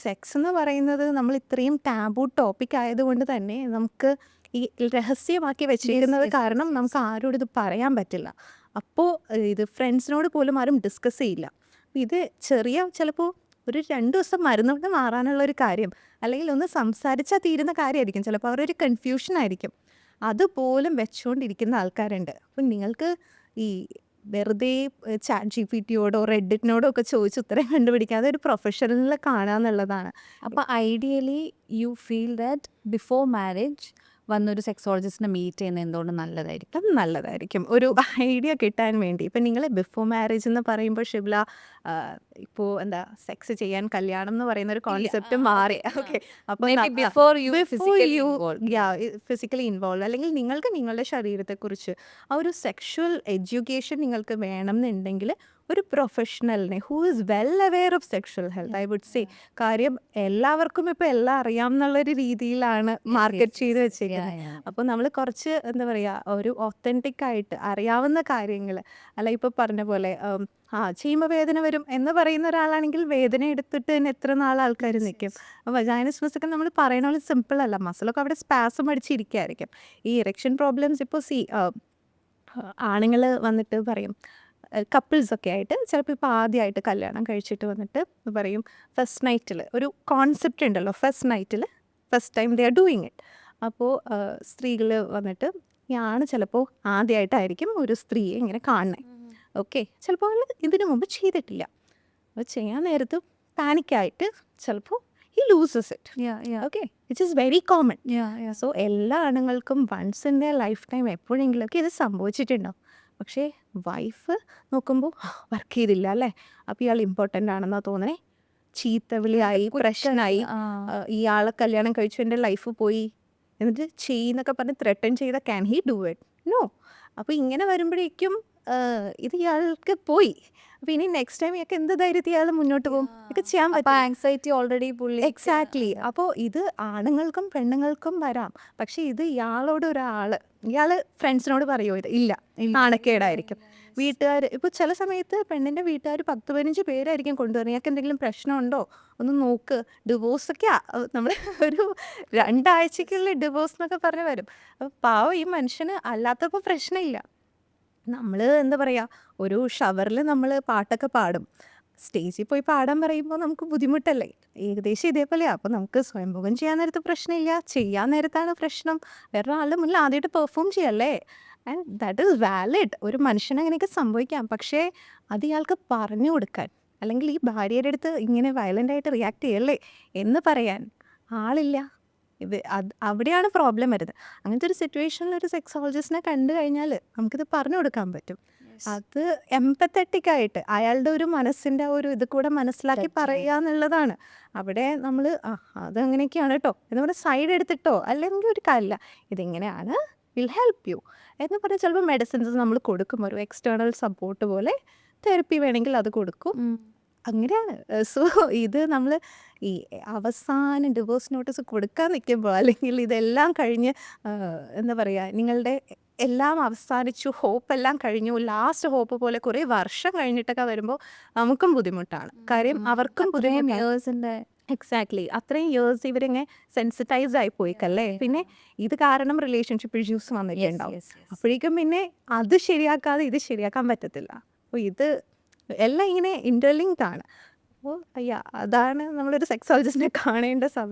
Sex എന്ന് പറയുന്നത് നമ്മൾ ഇത്രയും ടാബു ടോപ്പിക് ആയതുകൊണ്ട് തന്നെ നമുക്ക് ഈ രഹസ്യമാക്കി വെച്ചിരിക്കുന്നത് കാരണം നമുക്ക് ആരോടും ഇത് പറയാൻ പറ്റില്ല. അപ്പോൾ ഇത് ഫ്രണ്ട്സിനോട് പോലും ആരും ഡിസ്കസ് ചെയ്യില്ല. ഇത് ചെറിയ ചിലപ്പോൾ ഒരു 2 ദിവസം മരുന്ന് കൊണ്ട് മാറാനുള്ള ഒരു കാര്യം, അല്ലെങ്കിൽ ഒന്ന് സംസാരിച്ചാൽ തീരുന്ന കാര്യമായിരിക്കും. ചിലപ്പോൾ അവരൊരു കൺഫ്യൂഷൻ ആയിരിക്കും. അതുപോലും വെച്ചുകൊണ്ടിരിക്കുന്ന ആൾക്കാരുണ്ട്. അപ്പം നിങ്ങൾക്ക് ഈ വെറുതെ ചാറ്റ് ജിപിടിയോടോ റെഡിറ്റിനോടോ ഒക്കെ ചോദിച്ച് ഉത്തരം കണ്ടുപിടിക്കാതെ ഒരു പ്രൊഫഷണലിനെ കാണാന്നുള്ളതാണ്. അപ്പോൾ ideally you feel that before marriage വന്നൊരു സെക്സോളജിസ്റ്റിനെ മീറ്റ് ചെയ്യുന്നത് എന്തുകൊണ്ട് നല്ലതായിരിക്കും? അത് നല്ലതായിരിക്കും ഒരു ഐഡിയ കിട്ടാൻ വേണ്ടി. ഇപ്പം നിങ്ങൾ ബിഫോർ മാരേജ് എന്ന് പറയുമ്പോൾ ഷിബ്ല ഇപ്പോൾ എന്താ സെക്സ് ചെയ്യാൻ കല്യാണം എന്ന് പറയുന്ന ഒരു കോൺസെപ്റ്റ് മാറി. ഓക്കെ, അപ്പോൾ ബിഫോർ യു ഫിസിക്കലി ഇൻവോൾവ്, അല്ലെങ്കിൽ നിങ്ങൾക്ക് നിങ്ങളുടെ ശരീരത്തെക്കുറിച്ച് ആ ഒരു സെക്ഷുവൽ എഡ്യൂക്കേഷൻ നിങ്ങൾക്ക് വേണം എന്നുണ്ടെങ്കിൽ ഒരു പ്രൊഫഷണലിനെ who is well aware of sexual health, I would say. കാര്യം എല്ലാവർക്കും ഇപ്പോൾ എല്ലാം അറിയാം എന്നുള്ളൊരു രീതിയിലാണ് മാർക്കറ്റ് ചെയ്ത് വെച്ചേക്കുന്നത്. അപ്പോൾ നമ്മൾ കുറച്ച് എന്താ പറയുക, ഒരു ഒത്തൻറ്റിക് ആയിട്ട് അറിയാവുന്ന കാര്യങ്ങൾ, അല്ല ഇപ്പോൾ പറഞ്ഞ പോലെ ചെയ്യുമ്പോൾ വേദന വരും എന്ന് പറയുന്ന ഒരാളാണെങ്കിൽ വേദന എടുത്തിട്ട് തന്നെ എത്ര നാൾ ആൾക്കാർ നിൽക്കും. വജൈനസ്മസ് ഒക്കെ നമ്മൾ പറയണ പോലെ സിമ്പിൾ അല്ല. മസിലൊക്കെ അവിടെ സ്പാസം അടിച്ചിരിക്കുകയായിരിക്കും. ഈ ഇറക്ഷൻ പ്രോബ്ലംസ് ഇപ്പോൾ ആണുങ്ങൾ വന്നിട്ട് പറയും, കപ്പിൾസൊക്കെ ആയിട്ട് ചിലപ്പോൾ ഇപ്പോൾ ആദ്യമായിട്ട് കല്യാണം കഴിച്ചിട്ട് വന്നിട്ട് പറയും ഫസ്റ്റ് നൈറ്റിൽ ഒരു കോൺസെപ്റ്റ് ഉണ്ടല്ലോ, first time they are doing it. അപ്പോൾ സ്ത്രീകൾ വന്നിട്ട് ആണ് ചിലപ്പോൾ ആദ്യമായിട്ടായിരിക്കും ഒരു സ്ത്രീയെ ഇങ്ങനെ കാണുന്നത്. ഓക്കെ, ചിലപ്പോൾ ഇതിനു മുമ്പ് ചെയ്തിട്ടില്ല. അപ്പോൾ ചെയ്യാൻ നേരത്ത് പാനിക്കായിട്ട് ചിലപ്പോൾ he loses it. Okay, it is very common. So എല്ലാ ആണുങ്ങൾക്കും once in the life time എപ്പോഴെങ്കിലുമൊക്കെ ഇത് സംഭവിച്ചിട്ടുണ്ടാവും. പക്ഷേ വൈഫ് നോക്കുമ്പോൾ വർക്ക് ചെയ്തില്ല അല്ലേ, അപ്പോൾ ഇയാൾ ഇമ്പോർട്ടൻ്റ് ആണെന്നാ തോന്നണേ, ചീത്തവിളിയായി, പ്രശ്നമായി, ഇയാളെ കല്യാണം കഴിച്ചു എൻ്റെ ലൈഫ് പോയി എന്നിട്ട് ചെയ്യുന്നൊക്കെ പറഞ്ഞ് ത്രെട്ടൻ ചെയ്ത can he do it? No. അപ്പോൾ ഇങ്ങനെ വരുമ്പോഴേക്കും ഇത് ഇയാൾക്ക് പോയി. അപ്പോൾ ഇനി നെക്സ്റ്റ് ടൈം ഇയാൾക്ക് എന്ത് ധൈര്യത്തിൽ ഇയാൾ മുന്നോട്ട് പോകും? ഇതൊക്കെ ചെയ്യാൻ പറ്റും. ആങ്സൈറ്റി ഓൾറെഡി പുള്ളി. എക്സാക്ട്ലി. അപ്പോൾ ഇത് ആണുങ്ങൾക്കും പെണ്ണുങ്ങൾക്കും വരാം. പക്ഷേ ഇത് ഇയാളോട് ഇയാൾ ഫ്രണ്ട്സിനോട് പറയുമോ? ഇത് ഇല്ല, നാണക്കേടായിരിക്കും. വീട്ടുകാർ ഇപ്പോൾ ചില സമയത്ത് പെണ്ണിൻ്റെ വീട്ടുകാർ 10-15 പേരായിരിക്കും കൊണ്ടുവരുന്നത്. ഇയാൾക്ക് എന്തെങ്കിലും പ്രശ്നമുണ്ടോ ഒന്ന് നോക്ക്, ഡിവോഴ്സൊക്കെ നമ്മൾ ഒരു 2 ആഴ്ചക്കുള്ളിൽ ഡിവോഴ്സ് എന്നൊക്കെ പറഞ്ഞ് വരും. അപ്പോൾ പാവം ഈ മനുഷ്യന് അല്ലാത്തപ്പോൾ പ്രശ്നമില്ല. നമ്മൾ എന്താ പറയുക, ഒരു ഷവറിൽ നമ്മൾ പാട്ടൊക്കെ പാടും, സ്റ്റേജിൽ പോയി പാടാൻ പറയുമ്പോൾ നമുക്ക് ബുദ്ധിമുട്ടല്ലേ? ഏകദേശം ഇതേപോലെയാണ്. അപ്പോൾ നമുക്ക് സ്വയംഭോഗം ചെയ്യാൻ നേരത്ത് പ്രശ്നമില്ല, ചെയ്യാൻ നേരത്താണ് പ്രശ്നം. വേറൊരാളുടെ മുന്നിൽ ആദ്യമായിട്ട് പെർഫോം ചെയ്യല്ലേ, ആൻഡ് ദാറ്റ് ഈസ് വാലിഡ്. ഒരു മനുഷ്യന് അങ്ങനെയൊക്കെ സംഭവിക്കാം. പക്ഷേ അത് ഇയാൾക്ക് പറഞ്ഞു കൊടുക്കാൻ, അല്ലെങ്കിൽ ഈ ഭാര്യയുടെ അടുത്ത് ഇങ്ങനെ വയലൻ്റായിട്ട് റിയാക്ട് ചെയ്യല്ലേ എന്ന് പറയാൻ ആളില്ല. അവിടെയാണ് പ്രോബ്ലം വരുന്നത്. അങ്ങനത്തെ ഒരു സിറ്റുവേഷനിൽ ഒരു സെക്സോളജിസ്റ്റിനെ കണ്ടു കഴിഞ്ഞാൽ നമുക്കിത് പറഞ്ഞു കൊടുക്കാൻ പറ്റും. അത് എംപത്തറ്റിക് ആയിട്ട് അയാളുടെ ഒരു മനസ്സിൻ്റെ ഒരു ഇത് കൂടെ മനസ്സിലാക്കി പറയുക എന്നുള്ളതാണ്. അവിടെ നമ്മൾ അതങ്ങനെയൊക്കെയാണ് കേട്ടോ എന്ന് പറഞ്ഞാൽ സൈഡ് എടുത്തിട്ടോ അല്ലെങ്കിൽ ഒരു കാര്യമില്ല, ഇതിങ്ങനെയാണ്, വിൽ ഹെൽപ്പ് യു എന്ന് പറഞ്ഞാൽ ചിലപ്പോൾ മെഡിസിൻസ് നമ്മൾ കൊടുക്കും, ഒരു എക്സ്റ്റേണൽ സപ്പോർട്ട് പോലെ തെറപ്പി വേണമെങ്കിൽ അത് കൊടുക്കും. അങ്ങനെയാണ്. സോ ഇത് നമ്മൾ ഈ അവസാനം ഡിവോഴ്സ് നോട്ടീസ് കൊടുക്കാൻ നിൽക്കുമ്പോൾ, അല്ലെങ്കിൽ ഇതെല്ലാം കഴിഞ്ഞ് എന്താ പറയുക, നിങ്ങളുടെ എല്ലാം അവസാനിച്ചു, ഹോപ്പ് എല്ലാം കഴിഞ്ഞു, ലാസ്റ്റ് ഹോപ്പ് പോലെ കുറേ വർഷം കഴിഞ്ഞിട്ടൊക്കെ വരുമ്പോൾ നമുക്കും ബുദ്ധിമുട്ടാണ്. കാര്യം അവർക്കും ബുദ്ധിമുട്ടാണ്. എക്സാക്ട്ലി, അത്രയും ഇയേഴ്സ് ഇവരിങ്ങനെ സെൻസിറ്റൈസ്ഡ് ആയി പോയിക്കല്ലേ. പിന്നെ ഇത് കാരണം റിലേഷൻഷിപ്പ് ഇഷ്യൂസ് വന്നിട്ടുണ്ടാവും. അപ്പോഴേക്കും പിന്നെ അത് ശരിയാക്കാതെ ഇത് ശരിയാക്കാൻ പറ്റത്തില്ല. അപ്പോൾ ഇത് എല്ലാം ഇങ്ങനെ ഇൻ്റർലിങ്ക്ഡ് ആണ്. അപ്പോൾ അതാണ് നമ്മളൊരു സെക്സോളജിസ്റ്റിനെ കാണേണ്ട സമയം.